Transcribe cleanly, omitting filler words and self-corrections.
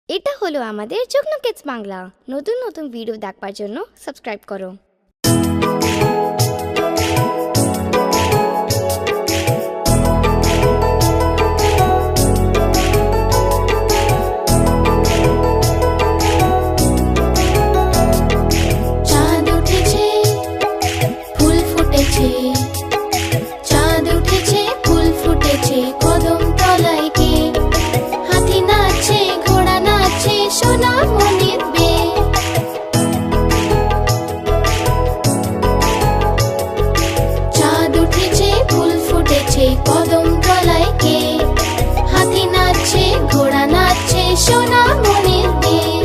এটা হলো আমাদের যুগ্ন কিডস বাংলা। নতুন নতুন ভিডিও দেখবার জন্য সাবস্ক্রাইব করো। চাঁদ উঠেছে, ফুল ফুটেছে, চাঁদ উঠেছে, ফুল ফুটেছে, কদম তলায় কে? হাতি নাচছে, ঘোড়া নাচছে, সোনামণির বিয়ে। চাঁদ উঠেছে, ফুল ফুটেছে, কদম তলায় কে? হাতি নাচছে, ঘোড়া নাচছে, সোনামণির বিয়ে।